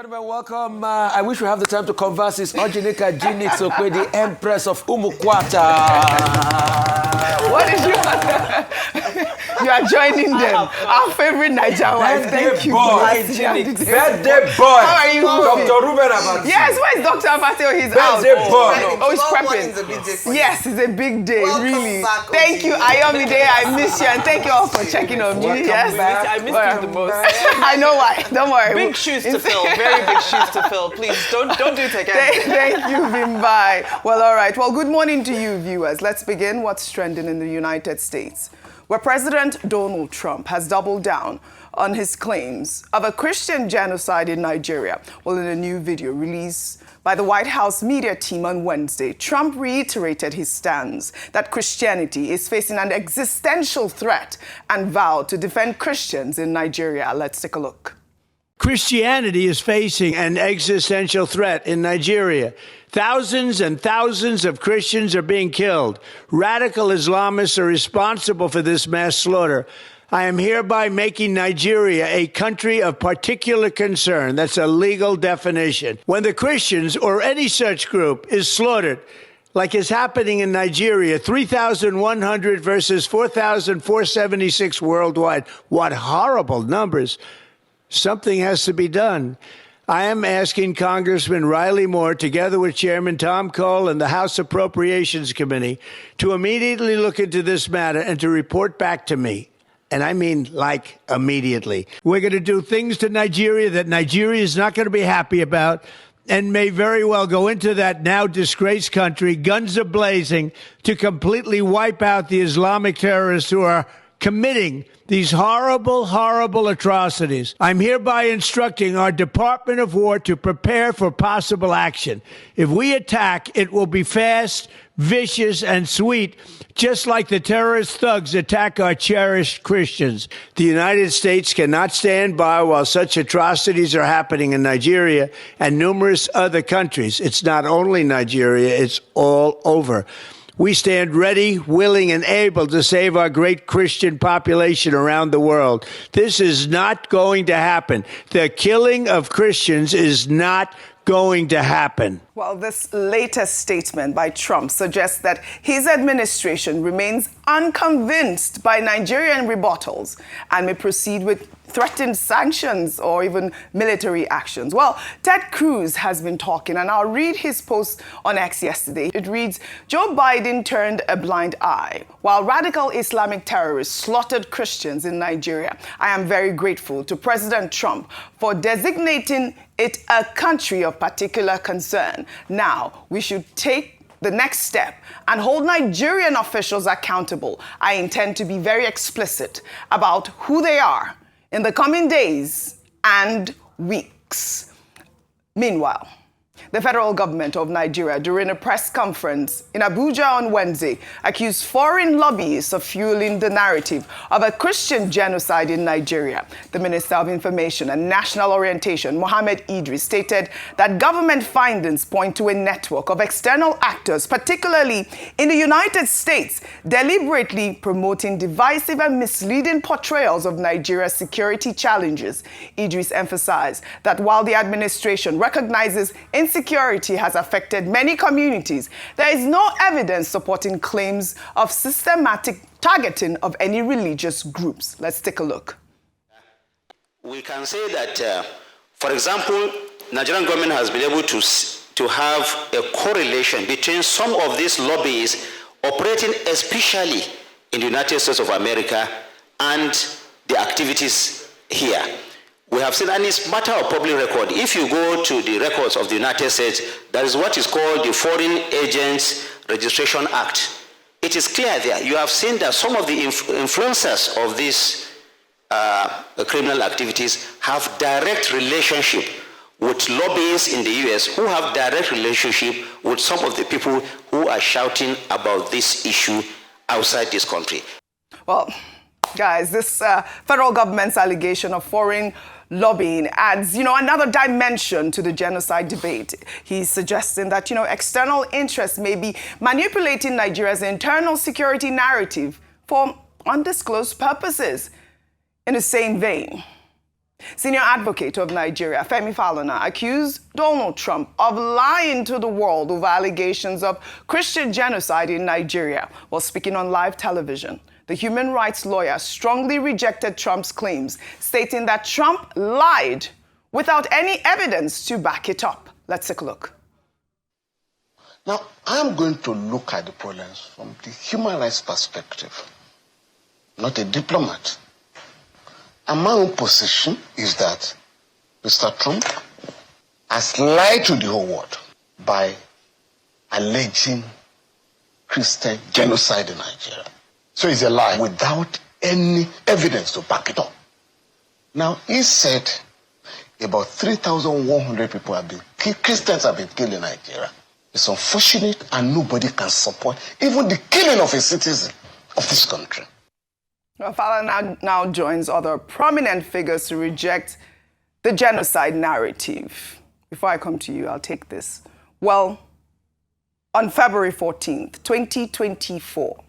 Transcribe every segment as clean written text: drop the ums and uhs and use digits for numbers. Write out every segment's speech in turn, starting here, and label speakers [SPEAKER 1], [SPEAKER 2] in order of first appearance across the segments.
[SPEAKER 1] gentlemen, welcome. I wish we have the time to converse. It's OjyOkpe, the Empress of Umukwata.
[SPEAKER 2] What did you... You are joining them. Our favorite Nigerian wife. Thank you.
[SPEAKER 1] Birthday boy.
[SPEAKER 2] How are you?
[SPEAKER 1] Dr. Ruben Abati.
[SPEAKER 2] Yes, where's Dr. Abati? Oh, he's out.
[SPEAKER 1] Birthday boy.
[SPEAKER 2] Oh, he's prepping. Yes, it's a big day, really. Thank you, Ayomide. I miss you, and thank you all for checking on me. Yes,
[SPEAKER 3] I missed you the most.
[SPEAKER 2] I know why. Don't worry.
[SPEAKER 3] Big shoes to fill. Very big shoes to fill. Please don't do it again.
[SPEAKER 2] Thank you, Bimbai. Well, all right. Well, good morning to you, viewers. Let's begin what's trending in the United States, where President Donald Trump has doubled down on his claims of a Christian genocide in Nigeria. Well, in a new video released by the White House media team on Wednesday, Trump reiterated his stance that Christianity is facing an existential threat and vowed to defend Christians in Nigeria. Let's take a look.
[SPEAKER 4] Christianity is facing an existential threat in Nigeria. Thousands and thousands of Christians are being killed. Radical Islamists are responsible for this mass slaughter. I am hereby making Nigeria a country of particular concern. That's a legal definition. When the Christians or any such group is slaughtered, like is happening in Nigeria, 3,100 versus 4,476 worldwide. What horrible numbers. Something has to be done. I am asking Congressman Riley Moore, together with Chairman Tom Cole and the House Appropriations Committee, to immediately look into this matter and to report back to me. And I mean, like, immediately. We're going to do things to Nigeria that Nigeria is not going to be happy about and may very well go into that now disgraced country, guns a-blazing, to completely wipe out the Islamic terrorists who are committing these horrible, horrible atrocities. I'm hereby instructing our Department of War to prepare for possible action. If we attack, it will be fast, vicious, and sweet, just like the terrorist thugs attack our cherished Christians. The United States cannot stand by while such atrocities are happening in Nigeria and numerous other countries. It's not only Nigeria, it's all over. We stand ready, willing, and able to save our great Christian population around the world. This is not going to happen. The killing of Christians is not going to happen.
[SPEAKER 2] Well, this latest statement by Trump suggests that his administration remains unconvinced by Nigerian rebuttals and may proceed with threatened sanctions or even military actions. Well, Ted Cruz has been talking, and I'll read his post on X yesterday. It reads, Joe Biden turned a blind eye while radical Islamic terrorists slaughtered Christians in Nigeria. I am very grateful to President Trump for designating it a country of particular concern. Now, we should take the next step and hold Nigerian officials accountable. I intend to be very explicit about who they are in the coming days and weeks. Meanwhile, the federal government of Nigeria, during a press conference in Abuja on Wednesday, accused foreign lobbyists of fueling the narrative of a Christian genocide in Nigeria. The Minister of Information and National Orientation, Mohammed Idris, stated that government findings point to a network of external actors, particularly in the United States, deliberately promoting divisive and misleading portrayals of Nigeria's security challenges. Idris emphasized that while the administration recognizes insecurity has affected many communities, there is no evidence supporting claims of systematic targeting of any religious groups. Let's take a look.
[SPEAKER 5] We can say that, for example, Nigerian government has been able to have a correlation between some of these lobbyists operating especially in the United States of America and the activities here. We have seen, and it's matter of public record. If you go to the records of the United States, there is what is called the Foreign Agents Registration Act. It is clear there. You have seen that some of the influencers of these criminal activities have direct relationship with lobbyists in the US who have direct relationship with some of the people who are shouting about this issue outside this country.
[SPEAKER 2] Well, guys, this federal government's allegation of foreign lobbying adds, another dimension to the genocide debate. He's suggesting that, external interests may be manipulating Nigeria's internal security narrative for undisclosed purposes. In the same vein, Senior advocate of Nigeria, Femi Falana, accused Donald Trump of lying to the world over allegations of Christian genocide in Nigeria while speaking on live television. The human rights lawyer strongly rejected Trump's claims, stating that Trump lied without any evidence to back it up. Let's take a look.
[SPEAKER 6] Now, I'm going to look at the problems from the human rights perspective, not a diplomat. And my own position is that Mr. Trump has lied to the whole world by alleging Christian genocide in Nigeria. So it's a lie without any evidence to back it up. Now, he said about 3,100 people have been killed, Christians have been killed in Nigeria. It's unfortunate and nobody can support even the killing of a citizen of this country.
[SPEAKER 2] Well, Falana now joins other prominent figures to reject the genocide narrative. Before I come to you, I'll take this. Well, on February 14th, 2024,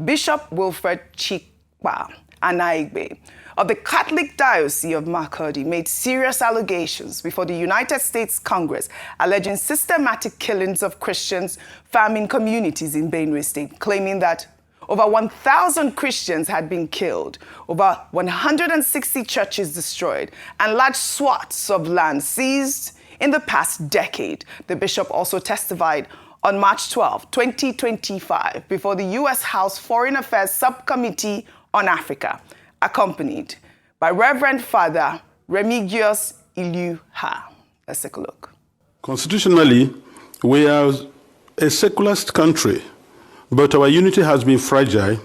[SPEAKER 2] Bishop Wilfred Chikpa Anagbe of the Catholic Diocese of Makurdi made serious allegations before the United States Congress alleging systematic killings of Christians farming communities in Benue State, claiming that over 1,000 Christians had been killed, over 160 churches destroyed, and large swaths of land seized in the past decade. The bishop also testified on March 12, 2025, before the U.S. House Foreign Affairs Subcommittee on Africa, accompanied by Reverend Father Remigius Iluha. Let's take a look.
[SPEAKER 7] Constitutionally, we are a secularist country, but our unity has been fragile.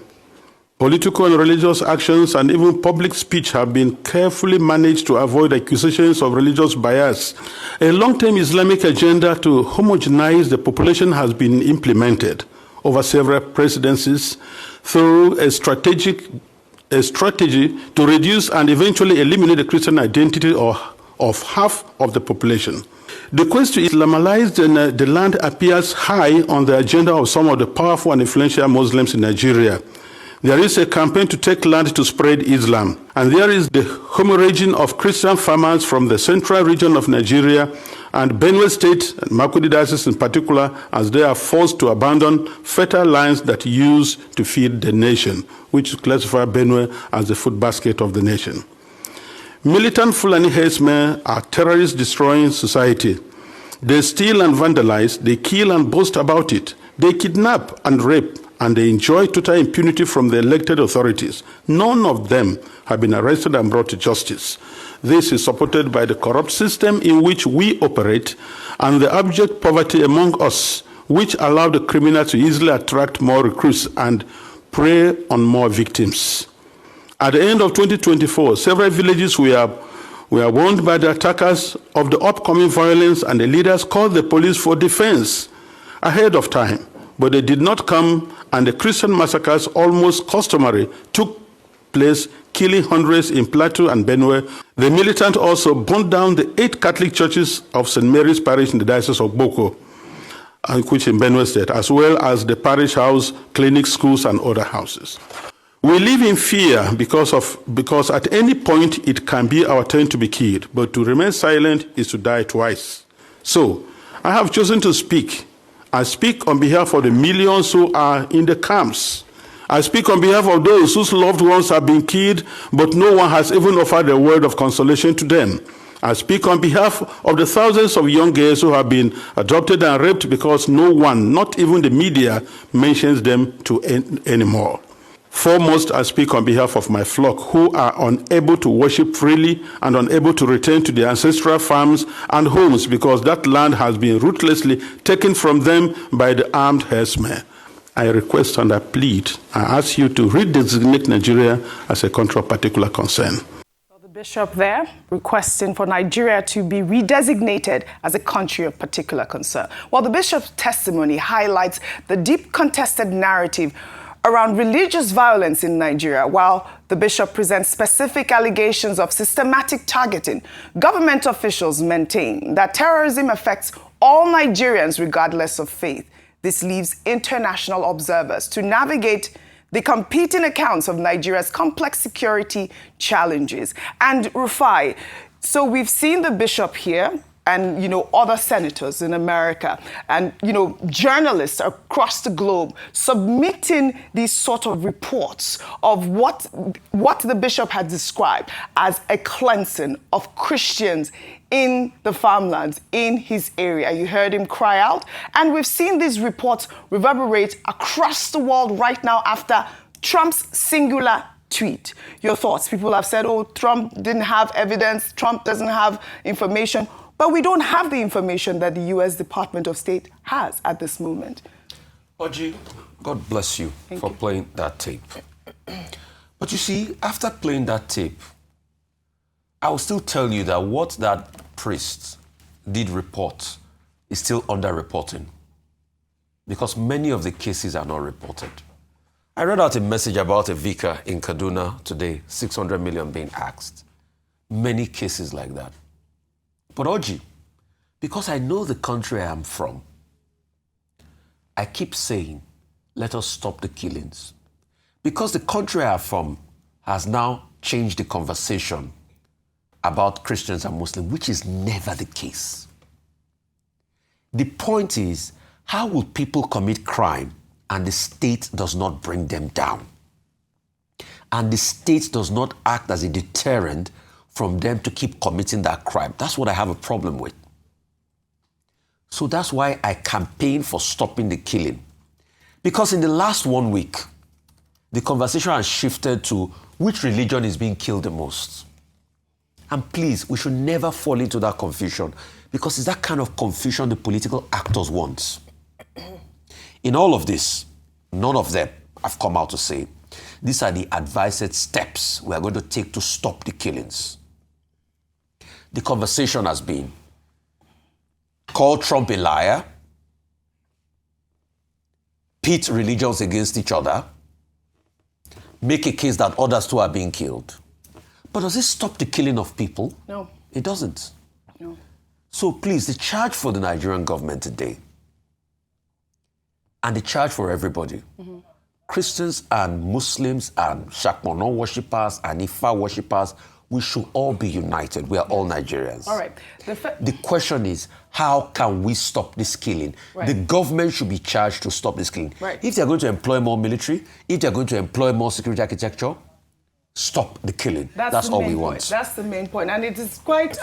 [SPEAKER 7] Political and religious actions and even public speech have been carefully managed to avoid accusations of religious bias. A long-term Islamic agenda to homogenize the population has been implemented over several presidencies through a strategy to reduce and eventually eliminate the Christian identity of half of the population. The quest to Islamicize the land appears high on the agenda of some of the powerful and influential Muslims in Nigeria. There is a campaign to take land to spread Islam, and there is the hemorrhaging of Christian farmers from the central region of Nigeria and Benue State, and Makurdi Diocese in particular, as they are forced to abandon fertile lands that used to feed the nation, which classify Benue as the food basket of the nation. Militant Fulani herdsmen are terrorists destroying society. They steal and vandalize, they kill and boast about it. They kidnap and rape, and they enjoy total impunity from the elected authorities. None of them have been arrested and brought to justice. This is supported by the corrupt system in which we operate and the abject poverty among us, which allow the criminals to easily attract more recruits and prey on more victims. At the end of 2024, several villages were warned by the attackers of the upcoming violence, and the leaders called the police for defense ahead of time. But they did not come, and the Christian massacres, almost customary, took place, killing hundreds in Plateau and Benue. The militant also burned down the 8 Catholic churches of St. Mary's Parish in the Diocese of Boko, which in Benue State, as well as the parish house, clinics, schools, and other houses. We live in fear because at any point it can be our turn to be killed, but to remain silent is to die twice. So, I have chosen to speak. I speak on behalf of the millions who are in the camps. I speak on behalf of those whose loved ones have been killed, but no one has even offered a word of consolation to them. I speak on behalf of the thousands of young girls who have been adopted and raped because no one, not even the media, mentions them anymore. Foremost, I speak on behalf of my flock who are unable to worship freely and unable to return to their ancestral farms and homes because that land has been ruthlessly taken from them by the armed herdsmen. I request and I plead, I ask you to redesignate Nigeria as a country of particular concern.
[SPEAKER 2] The bishop there requesting for Nigeria to be redesignated as a country of particular concern. Well, the bishop's testimony highlights the deep contested narrative around religious violence in Nigeria, while the bishop presents specific allegations of systematic targeting. Government officials maintain that terrorism affects all Nigerians regardless of faith. This leaves international observers to navigate the competing accounts of Nigeria's complex security challenges. And Rufai, so we've seen the bishop here and, other senators in America and, journalists across the globe submitting these sort of reports of what the bishop had described as a cleansing of Christians in the farmlands in his area. You heard him cry out. And we've seen these reports reverberate across the world right now after Trump's singular tweet. Your thoughts? People have said, oh, Trump didn't have evidence, Trump doesn't have information. But we don't have the information that the U.S. Department of State has at this moment.
[SPEAKER 1] Oji, God bless you for playing that tape. But you see, after playing that tape, I will still tell you that what that priest did report is still underreporting, because many of the cases are not reported. I read out a message about a vicar in Kaduna today, 600 million being asked. Many cases like that. But Oji, because I know the country I am from, I keep saying, let us stop the killings. Because the country I am from has now changed the conversation about Christians and Muslims, which is never the case. The point is, how will people commit crime and the state does not bring them down? And the state does not act as a deterrent from them to keep committing that crime. That's what I have a problem with. So that's why I campaign for stopping the killing. Because in the last 1 week, the conversation has shifted to which religion is being killed the most. And please, we should never fall into that confusion, because it's that kind of confusion the political actors want. In all of this, none of them have come out to say, these are the advised steps we are going to take to stop the killings. The conversation has been, call Trump a liar, pit religions against each other, make a case that others too are being killed. But does it stop the killing of people?
[SPEAKER 2] No.
[SPEAKER 1] It doesn't.
[SPEAKER 2] No.
[SPEAKER 1] So please, the charge for the Nigerian government today, and the charge for everybody, Christians and Muslims and Shakmono worshippers and Ifa worshippers, we should all be united. We are all Nigerians.
[SPEAKER 2] All right.
[SPEAKER 1] The question is, how can we stop this killing?
[SPEAKER 2] Right.
[SPEAKER 1] The government should be charged to stop this killing.
[SPEAKER 2] Right.
[SPEAKER 1] If they're going to employ more military, if they're going to employ more security architecture, stop the killing. That's all we want.
[SPEAKER 2] That's the main point. And it is quite,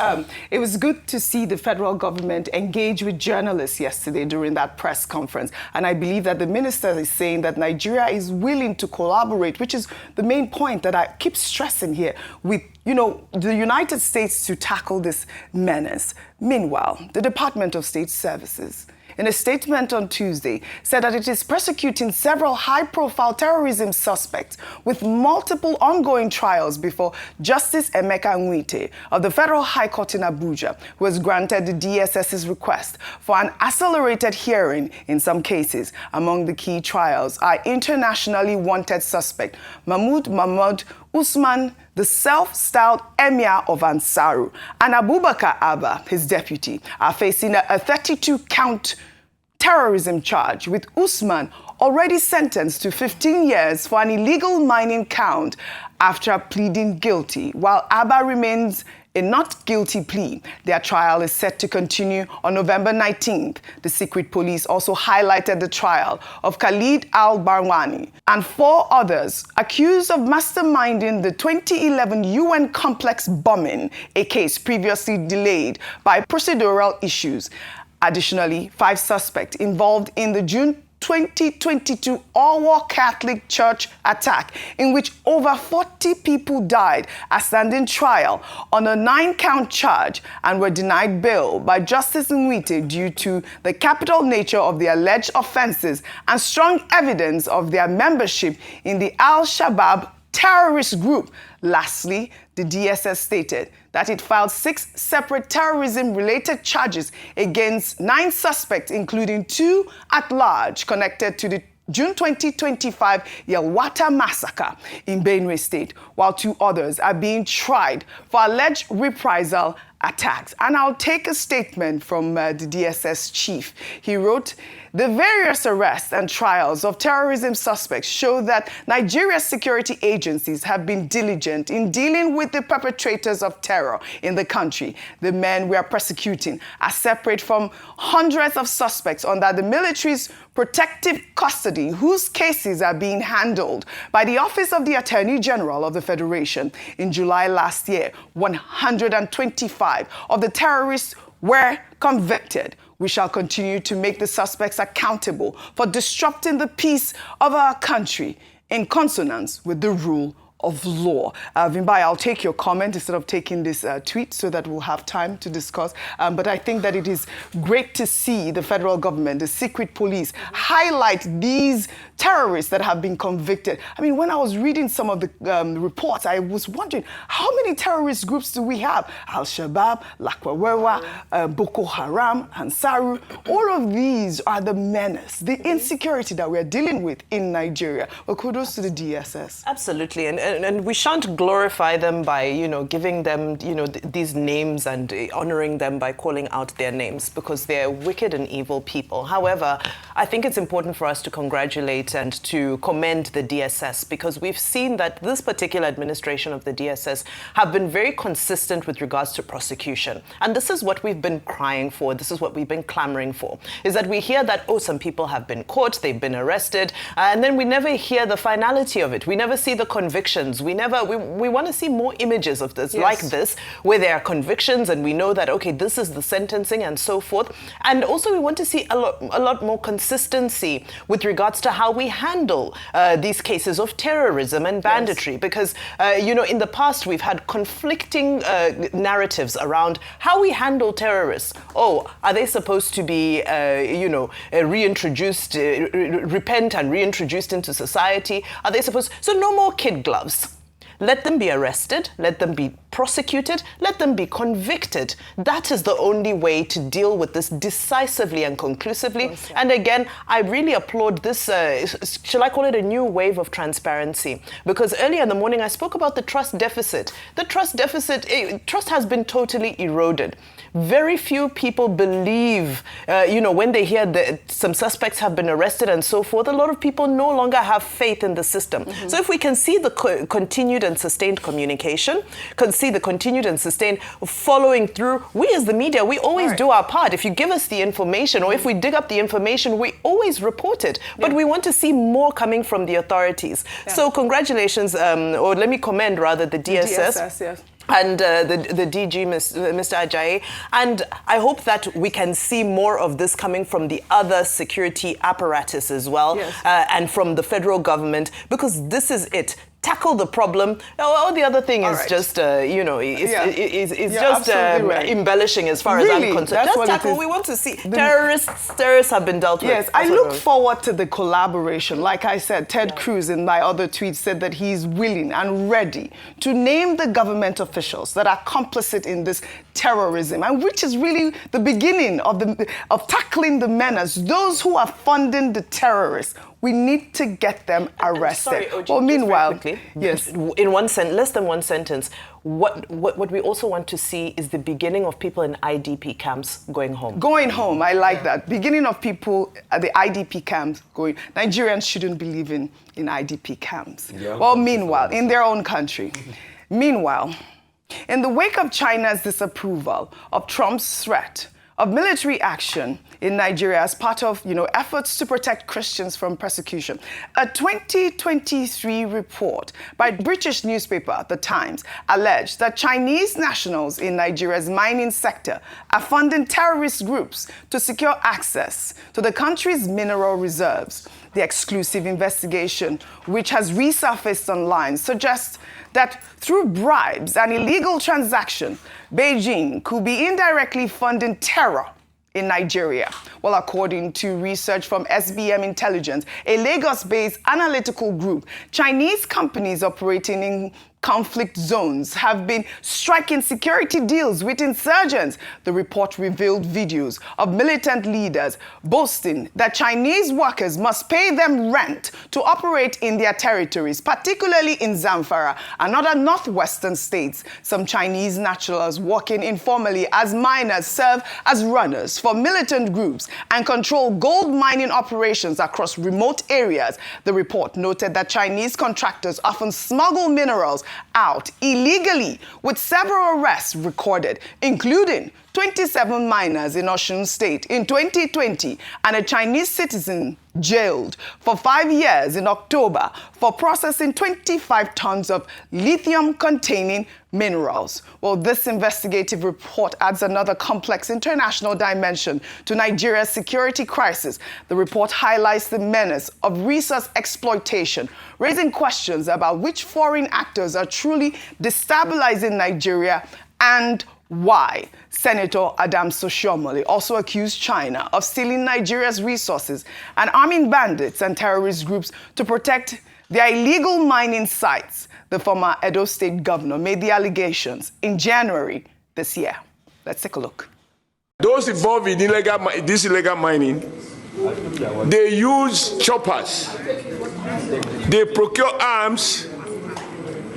[SPEAKER 2] it was good to see the federal government engage with journalists yesterday during that press conference. And I believe that the minister is saying that Nigeria is willing to collaborate, which is the main point that I keep stressing here, with, the United States to tackle this menace. Meanwhile, the Department of State Services, in a statement on Tuesday, said that it is prosecuting several high-profile terrorism suspects with multiple ongoing trials before Justice Emeka Nwite of the Federal High Court in Abuja, who has granted the DSS's request for an accelerated hearing in some cases. Among the key trials are internationally wanted suspect Mahmoud Usman, the self-styled Emir of Ansaru, and Abubakar Abba, his deputy, are facing a 32-count terrorism charge, with Usman already sentenced to 15 years for an illegal mining count after pleading guilty, while Abba remains a not guilty plea. Their trial is set to continue on November 19th. The secret police also highlighted the trial of Khalid al-Barwani and 4 others accused of masterminding the 2011 UN complex bombing, a case previously delayed by procedural issues. Additionally, 5 suspects involved in the June 2022 Orwa Catholic Church attack, in which over 40 people died, are standing trial on a 9-count charge and were denied bail by Justice Nwite due to the capital nature of the alleged offenses and strong evidence of their membership in the Al-Shabaab terrorist group. Lastly, the DSS stated that it filed 6 separate terrorism-related charges against 9 suspects, including 2 at large connected to the June 2025 Yelwata massacre in Benue State, while 2 others are being tried for alleged reprisal attacks. And I'll take a statement from the DSS chief. He wrote, "The various arrests and trials of terrorism suspects show that Nigeria's security agencies have been diligent in dealing with the perpetrators of terror in the country. The men we are prosecuting are separate from hundreds of suspects under the military's protective custody, whose cases are being handled by the Office of the Attorney General of the Federation. In July last year, 125 of the terrorists were convicted. We shall continue to make the suspects accountable for disrupting the peace of our country in consonance with the rule of law." Vimbai, I'll take your comment instead of taking this tweet so that we'll have time to discuss. But I think that it is great to see the federal government, the secret police, highlight these terrorists that have been convicted. I mean, when I was reading some of the reports, I was wondering, how many terrorist groups do we have? Al-Shabaab, Lakwawewa, Boko Haram, Ansaru. All of these are the menace, the insecurity that we're dealing with in Nigeria. Well, kudos to the DSS.
[SPEAKER 3] Absolutely. And we shan't glorify them by, giving them, these names and honoring them by calling out their names, because they're wicked and evil people. However, I think it's important for us to congratulate and to commend the DSS, because we've seen that this particular administration of the DSS have been very consistent with regards to prosecution. And this is what we've been crying for. This is what we've been clamoring for, is that we hear that, some people have been caught, they've been arrested, and then we never hear the finality of it. We never see the convictions. We want to see more images of this, like this, where there are convictions and we know that, okay, this is the sentencing and so forth. And also we want to see a lot more consistency with regards to how we handle these cases of terrorism and banditry. Because, in the past we've had conflicting narratives around how we handle terrorists. Oh, are they supposed to be, reintroduced, repent and reintroduced into society? Are they supposed... So no more kid gloves. Let them be arrested, let them be prosecuted, let them be convicted. That is the only way to deal with this decisively and conclusively. And again, I really applaud this, shall I call it a new wave of transparency? Because earlier in the morning, I spoke about the trust deficit. The trust deficit, trust has been totally eroded. Very few people believe, when they hear that some suspects have been arrested and so forth, a lot of people no longer have faith in the system. So if we can see the continued and sustained communication, can see the continued and sustained following through, we as the media, we always do our part. If you give us the information, or if we dig up the information, we always report it. But we want to see more coming from the authorities. So congratulations, or let me commend rather the DSS.
[SPEAKER 2] The DSS, yes.
[SPEAKER 3] And the DG, Mr. Ajayi. And I hope that we can see more of this coming from the other security apparatus as well, and from the federal government, because this is it. Tackle the problem. All the other thing is just, embellishing as far as I'm concerned. Just tackle. We want to see terrorists have been dealt with.
[SPEAKER 2] Yes, I look forward to the collaboration. Like I said, Ted Cruz in my other tweet said that he's willing and ready to name the government officials that are complicit in this terrorism, and which is really the beginning of tackling the menace, those who are funding the terrorists. We need to get them arrested.
[SPEAKER 3] Sorry, Oji,
[SPEAKER 2] well, meanwhile,
[SPEAKER 3] yes, in less than one sentence, what we also want to see is the beginning of people in IDP camps going home.
[SPEAKER 2] Going home, I like that. Beginning of people at the IDP camps going. Nigerians shouldn't be living in IDP camps. Well, meanwhile, in their own country. Meanwhile, in the wake of China's disapproval of Trump's threat of military action in Nigeria as part of, efforts to protect Christians from persecution, a 2023 report by British newspaper The Times alleged that Chinese nationals in Nigeria's mining sector are funding terrorist groups to secure access to the country's mineral reserves. The exclusive investigation, which has resurfaced online, suggests that through bribes and illegal transactions, Beijing could be indirectly funding terror in Nigeria. Well, according to research from SBM Intelligence, a Lagos-based analytical group, Chinese companies operating in conflict zones have been striking security deals with insurgents. The report revealed videos of militant leaders boasting that Chinese workers must pay them rent to operate in their territories, particularly in Zamfara and other northwestern states. Some Chinese nationals working informally as miners serve as runners for militant groups and control gold mining operations across remote areas. The report noted that Chinese contractors often smuggle minerals out illegally, with several arrests recorded, including 27 miners in Osun State in 2020 and a Chinese citizen jailed for 5 years in October for processing 25 tons of lithium-containing minerals. Well, this investigative report adds another complex international dimension to Nigeria's security crisis. The report highlights the menace of resource exploitation, raising questions about which foreign actors are truly destabilizing Nigeria and why. Senator Adams Oshiomhole also accused China of stealing Nigeria's resources and arming bandits and terrorist groups to protect their illegal mining sites. The former Edo State governor made the allegations in January this year. Let's take a look.
[SPEAKER 8] Those involved in this illegal mining, they use choppers. They procure arms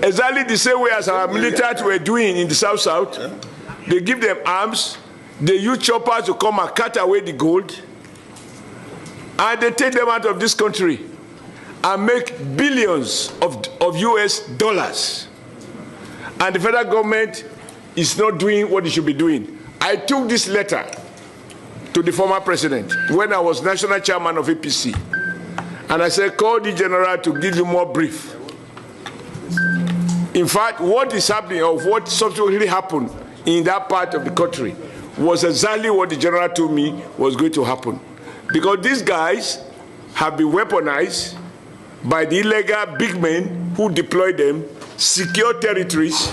[SPEAKER 8] exactly the same way as our military were doing in the South. They give them arms, they use choppers to come and cut away the gold, and they take them out of this country and make billions of US dollars. And the federal government is not doing what it should be doing. I took this letter to the former president when I was national chairman of APC, and I said, call the general to give you more brief. In fact, what is happening, or what subsequently happened in that part of the country, was exactly what the general told me was going to happen. Because these guys have been weaponized by the illegal big men who deploy them, secure territories,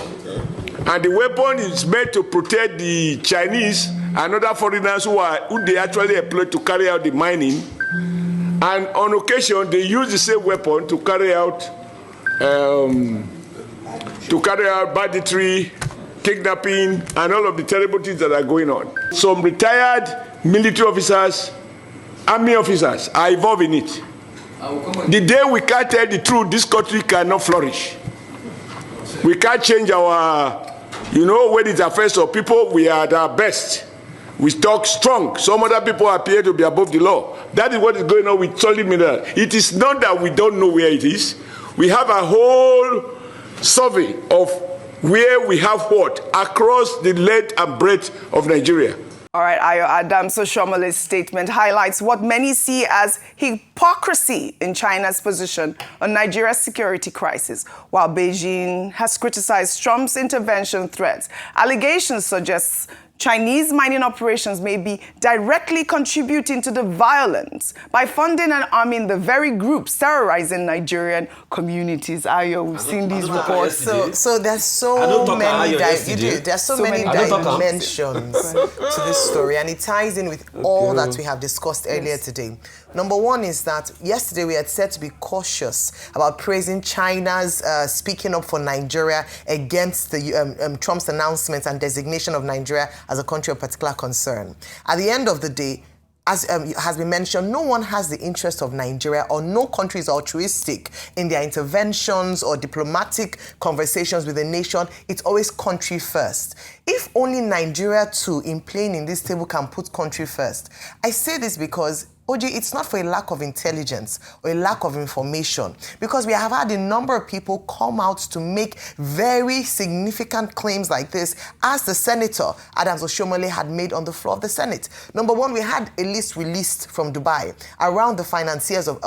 [SPEAKER 8] and the weapon is meant to protect the Chinese and other foreigners who they actually employ to carry out the mining. And on occasion, they use the same weapon to carry out banditry, kidnapping, and all of the terrible things that are going on. Some retired military officers, army officers are involved in it. The day we can't tell the truth, this country cannot flourish. We can't change our, when it affects our people, we are at our best. We talk strong. Some other people appear to be above the law. That is what is going on with solid mineral. It is not that we don't know where it is. We have a whole survey of where we have what across the length and breadth of Nigeria.
[SPEAKER 2] All right, Ayo Adams Oshiomhole's statement highlights what many see as hypocrisy in China's position on Nigeria's security crisis. While Beijing has criticized Trump's intervention threats, allegations suggest Chinese mining operations may be directly contributing to the violence by funding and arming the very groups terrorizing Nigerian communities. Ayo, we've seen these reports.
[SPEAKER 9] So there's so many dimensions to this story, and it ties in with all that we have discussed earlier today. Number one is that yesterday we had said to be cautious about praising China's speaking up for Nigeria against the Trump's announcements and designation of Nigeria as a country of particular concern. At the end of the day, as has been mentioned, no one has the interest of Nigeria, or no country is altruistic in their interventions or diplomatic conversations with a nation. It's always country first. If only Nigeria too, in playing in this table, can put country first. I say this because Oji, it's not for a lack of intelligence or a lack of information, because we have had a number of people come out to make very significant claims like this, as the Senator Adams Oshiomhole had made on the floor of the Senate. Number one, we had a list released from Dubai around the financiers of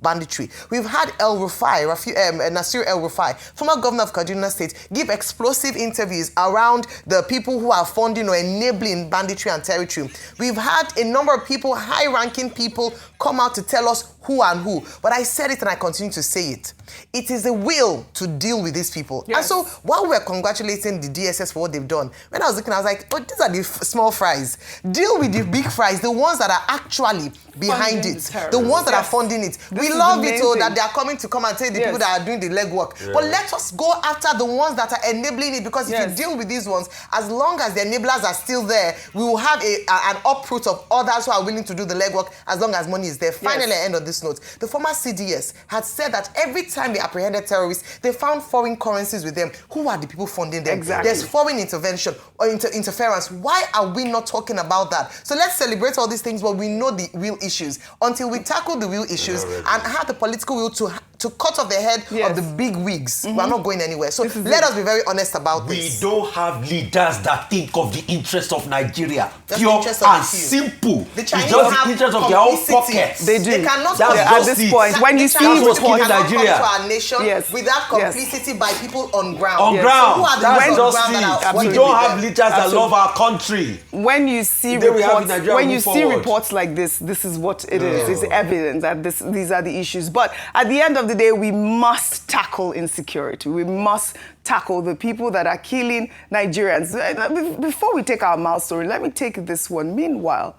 [SPEAKER 9] banditry. We've had Nasir El-Rufai, former governor of Kaduna State, give explosive interviews around the people who are funding or enabling banditry and territory. We've had a number of people high-ranking people come out to tell us who and who. But I said it and I continue to say it. It is the will to deal with these people.
[SPEAKER 3] Yes.
[SPEAKER 9] And so while we're congratulating the DSS for what they've done, when I was looking, I was like, oh, these are the small fries. Deal with the big fries, the ones that are actually behind it, the ones that are funding it. We love it, that they are coming to come and tell the people that are doing the legwork. Yeah. But let us go after the ones that are enabling it, because if you deal with these ones, as long as the enablers are still there, we will have an uproot of others who are willing to do the legwork as long as money is there. Finally, end on this note, the former CDS had said that every time they apprehended terrorists, they found foreign currencies with them. Who are the people funding them?
[SPEAKER 2] Exactly.
[SPEAKER 9] There's foreign intervention or interference. Why are we not talking about that? So let's celebrate all these things, but we know the real issues. Until we tackle the real issues and have the political will to cut off the head of the big wigs, we're not going anywhere. So let us be very honest about this.
[SPEAKER 1] We don't have leaders that think of the interest of Nigeria.
[SPEAKER 9] Just
[SPEAKER 1] Pure
[SPEAKER 9] interest of
[SPEAKER 1] and
[SPEAKER 9] the few.
[SPEAKER 1] simple.
[SPEAKER 9] The
[SPEAKER 1] It's
[SPEAKER 9] Chinese
[SPEAKER 1] just
[SPEAKER 9] have
[SPEAKER 1] the interest of their own
[SPEAKER 9] complicity.
[SPEAKER 1] pockets.
[SPEAKER 2] They do.
[SPEAKER 9] They cannot
[SPEAKER 1] That's
[SPEAKER 2] at
[SPEAKER 1] just
[SPEAKER 2] this
[SPEAKER 1] it.
[SPEAKER 2] point. When you see
[SPEAKER 1] That's what's
[SPEAKER 2] reports,
[SPEAKER 1] killing Nigeria.
[SPEAKER 9] Come to our nation without complicity by people on ground.
[SPEAKER 1] On ground.
[SPEAKER 9] So who are the
[SPEAKER 1] That's
[SPEAKER 9] ones on
[SPEAKER 1] just
[SPEAKER 9] ground that are
[SPEAKER 1] it. We
[SPEAKER 9] working
[SPEAKER 1] don't
[SPEAKER 9] with
[SPEAKER 1] have
[SPEAKER 9] them?
[SPEAKER 1] leaders that love our country.
[SPEAKER 2] When you see
[SPEAKER 1] Today we have
[SPEAKER 2] reports,
[SPEAKER 1] Nigeria
[SPEAKER 2] when you
[SPEAKER 1] move
[SPEAKER 2] see
[SPEAKER 1] forward.
[SPEAKER 2] reports like this is what it is. It's evidence that these are the issues. But at the end of the day, we must tackle insecurity. We must tackle the people that are killing Nigerians. Before we take our mouse story, let me take this one. Meanwhile,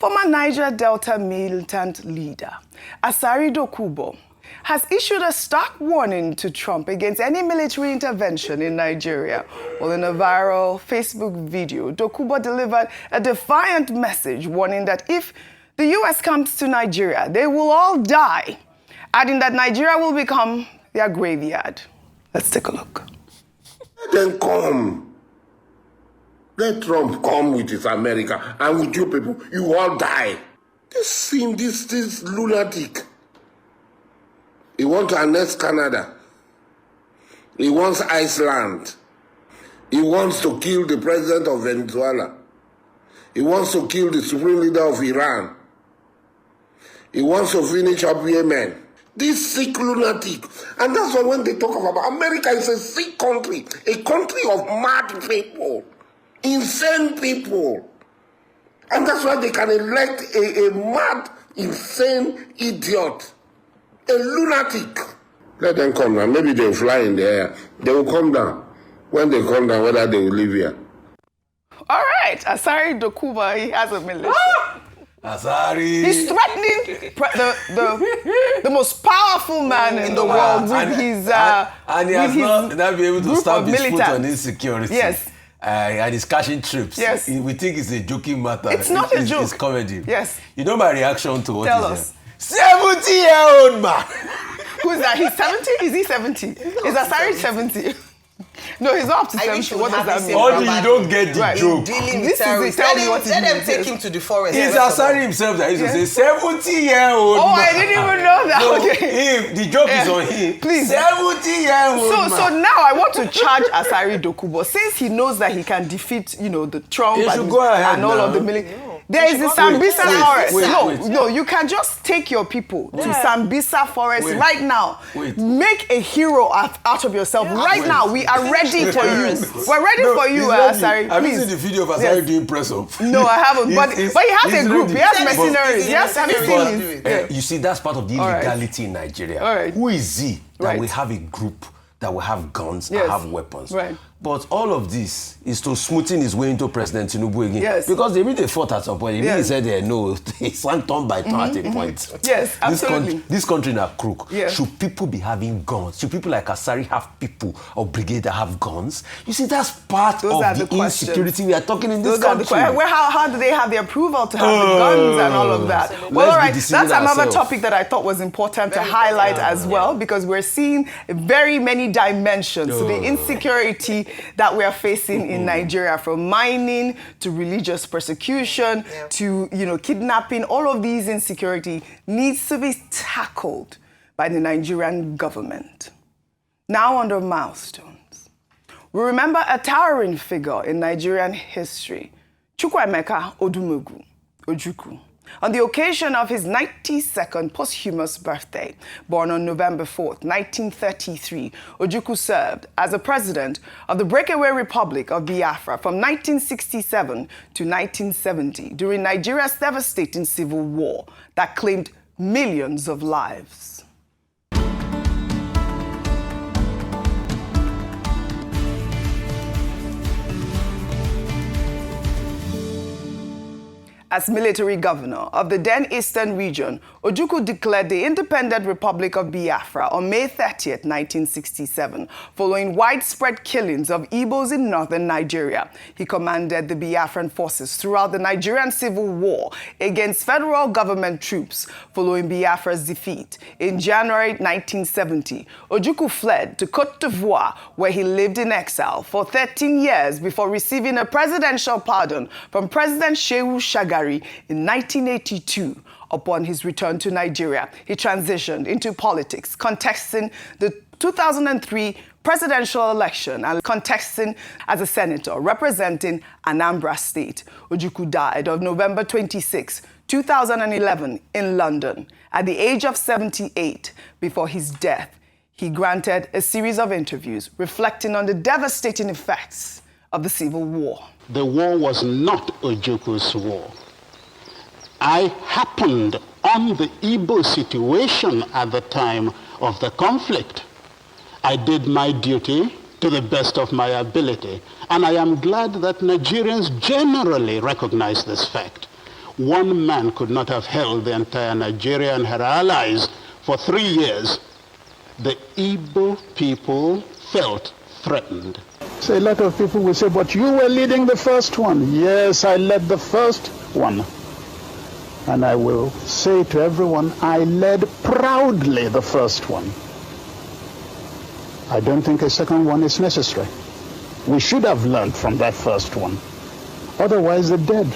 [SPEAKER 2] former Niger Delta militant leader Asari Dokubo has issued a stark warning to Trump against any military intervention in Nigeria. Well, in a viral Facebook video, Dokubo delivered a defiant message warning that if the U.S. comes to Nigeria, they will all die, adding that Nigeria will become their graveyard. Let's take a look.
[SPEAKER 10] Let them come. Let Trump come with his America, and with you people, you all die. This lunatic. He wants to annex Canada. He wants Iceland. He wants to kill the president of Venezuela. He wants to kill the supreme leader of Iran. He wants to finish up Yemen. This sick lunatic. And that's why when they talk about America is a sick country, a country of mad people, insane people. And that's why they can elect a mad, insane idiot. A lunatic. Let them come down. Maybe they'll fly in the air. They will come down. When they come down, whether they will live here.
[SPEAKER 2] All right, Asari Dokubo, he has a militia.
[SPEAKER 1] Asari.
[SPEAKER 2] He's threatening the most powerful man in the world with his
[SPEAKER 1] and he has not been able to stamp his foot on insecurity.
[SPEAKER 2] Yes.
[SPEAKER 1] And he's cashing trips.
[SPEAKER 2] Yes.
[SPEAKER 1] We think it's a joking matter.
[SPEAKER 2] It's not a joke.
[SPEAKER 1] It's comedy.
[SPEAKER 2] Yes.
[SPEAKER 1] You know my reaction to what
[SPEAKER 2] Tell
[SPEAKER 1] is
[SPEAKER 2] us.
[SPEAKER 1] 70-year-old man.
[SPEAKER 2] Who's that? He's 70? Is he 70? Is Asari 70? No, he's not up to 70. What does that mean?
[SPEAKER 1] Only you don't get the joke.
[SPEAKER 9] Dealing
[SPEAKER 2] This
[SPEAKER 9] with
[SPEAKER 2] is
[SPEAKER 9] terrorists.
[SPEAKER 2] it. Tell me what it
[SPEAKER 9] Let them
[SPEAKER 2] means.
[SPEAKER 9] take him to the forest.
[SPEAKER 1] It's Asari himself that used to say 70-year-old man.
[SPEAKER 2] Oh, I didn't even know that.
[SPEAKER 1] No,
[SPEAKER 2] Okay.
[SPEAKER 1] him, the joke is on him.
[SPEAKER 2] Please.
[SPEAKER 1] 70-year-old man.
[SPEAKER 2] So now I want to charge Asari Dokubo, since he knows that he can defeat, the Trump
[SPEAKER 1] He should go ahead
[SPEAKER 2] and all
[SPEAKER 1] now.
[SPEAKER 2] of the military. There is the Sambisa forest. No, you can just take your people to Sambisa forest right now. Make a hero out of yourself right now. We are ready for you. We're ready for you, Asari.
[SPEAKER 1] Have you
[SPEAKER 2] Please.
[SPEAKER 1] seen the video of Asari doing press up?
[SPEAKER 2] No, I haven't. But he has a group. He has mercenaries. Yes, have you seen his?
[SPEAKER 1] You see, that's part of the illegality in Nigeria.
[SPEAKER 2] All right.
[SPEAKER 1] Who is he that
[SPEAKER 2] Right.
[SPEAKER 1] we have a group that will have guns
[SPEAKER 2] Yes.
[SPEAKER 1] and have weapons?
[SPEAKER 2] Right.
[SPEAKER 1] But all of this is to smoothing his way into President Tinubu again.
[SPEAKER 2] Yes.
[SPEAKER 1] Because they really fought at some point. They really
[SPEAKER 2] Yes.
[SPEAKER 1] said, no, it's one turn by turn at a point.
[SPEAKER 2] Yes, absolutely.
[SPEAKER 1] This country in a crook.
[SPEAKER 2] Yes.
[SPEAKER 1] Should people be having guns? Should people like Asari have people or brigade that have guns? You see, that's part
[SPEAKER 2] Those are
[SPEAKER 1] of
[SPEAKER 2] the
[SPEAKER 1] the
[SPEAKER 2] questions.
[SPEAKER 1] insecurity we are talking in this
[SPEAKER 2] Those are the
[SPEAKER 1] country.
[SPEAKER 2] questions. How do they have the approval to have the guns and all of that? Well,
[SPEAKER 1] Let's
[SPEAKER 2] all
[SPEAKER 1] be
[SPEAKER 2] right.
[SPEAKER 1] deceiving
[SPEAKER 2] That's another
[SPEAKER 1] ourselves.
[SPEAKER 2] topic that I thought was important to highlight as well, because we're seeing very many dimensions to the insecurity that we are facing in Nigeria, from mining to religious persecution to kidnapping. All of these insecurity needs to be tackled by the Nigerian government. Now under milestones, we remember a towering figure in Nigerian history, Chukwuemeka Ojukwu. On the occasion of his 92nd posthumous birthday, born on November 4th, 1933, Ojukwu served as the president of the breakaway Republic of Biafra from 1967 to 1970 during Nigeria's devastating civil war that claimed millions of lives. As military governor of the then Eastern region, Ojukwu declared the independent Republic of Biafra on May 30th, 1967, following widespread killings of Igbos in northern Nigeria. He commanded the Biafran forces throughout the Nigerian Civil War against federal government troops. Following Biafra's defeat in January 1970, Ojukwu fled to Côte d'Ivoire, where he lived in exile for 13 years before receiving a presidential pardon from President Shehu Shagari in 1982. Upon his return to Nigeria, he transitioned into politics, contesting the 2003 presidential election and contesting as a senator representing Anambra State. Ojukwu died on November 26, 2011 in London at the age of 78. Before his death, he granted a series of interviews reflecting on the devastating effects of the Civil War.
[SPEAKER 11] The war was not Ojukwu's war. I happened on the Igbo situation at the time of the conflict. I did my duty to the best of my ability, and I am glad that Nigerians generally recognize this fact. One man could not have held the entire Nigeria and her allies for 3 years. The Igbo people felt threatened.
[SPEAKER 12] So a lot of people will say, but you were leading the first one. Yes, I led the first one. And I will say to everyone, I led proudly the first one. I don't think a second one is necessary. We should have learned from that first one. Otherwise, the dead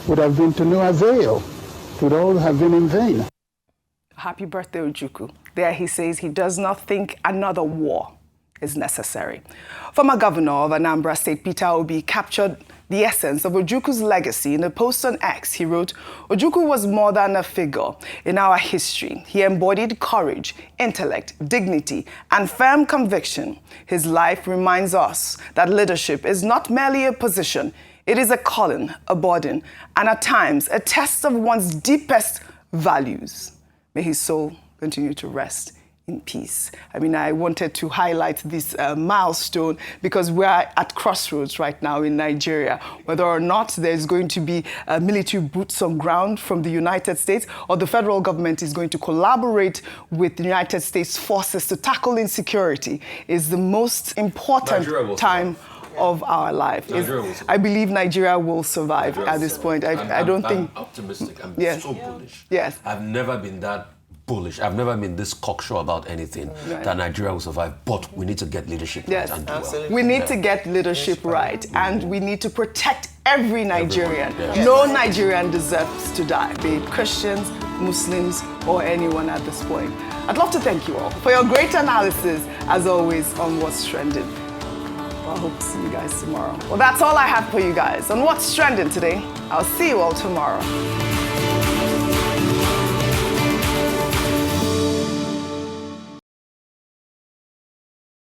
[SPEAKER 12] would have been to no avail. It would all have been in vain.
[SPEAKER 2] Happy birthday, Ojukwu. There he says he does not think another war is necessary. Former governor of Anambra State, Peter Obi, captured the essence of Ojukwu's legacy in a post on X. He wrote, Ojukwu was more than a figure in our history. He embodied courage, intellect, dignity, and firm conviction. His life reminds us that leadership is not merely a position. It is a calling, a burden, and at times a test of one's deepest values. May his soul continue to rest in peace. I mean, I wanted to highlight this milestone because we're at crossroads right now in Nigeria, whether or not there's going to be military boots on ground from the United States or the federal government is going to collaborate with the United States forces to tackle insecurity is the most important time of our life. I believe Nigeria will survive at this point. I don't think...
[SPEAKER 1] I'm optimistic. I'm so bullish.
[SPEAKER 2] Yes.
[SPEAKER 1] I've never been that bullish. I've never been this cocksure about anything that Nigeria will survive, but we need to get leadership right and do well.
[SPEAKER 2] We need to get leadership right, and we need to protect every Nigerian. No Nigerian deserves to die, be it Christians, Muslims, or anyone at this point. I'd love to thank you all for your great analysis, as always, on What's Trending. Well, I hope to see you guys tomorrow. Well, that's all I have for you guys on What's Trending today. I'll see you all tomorrow.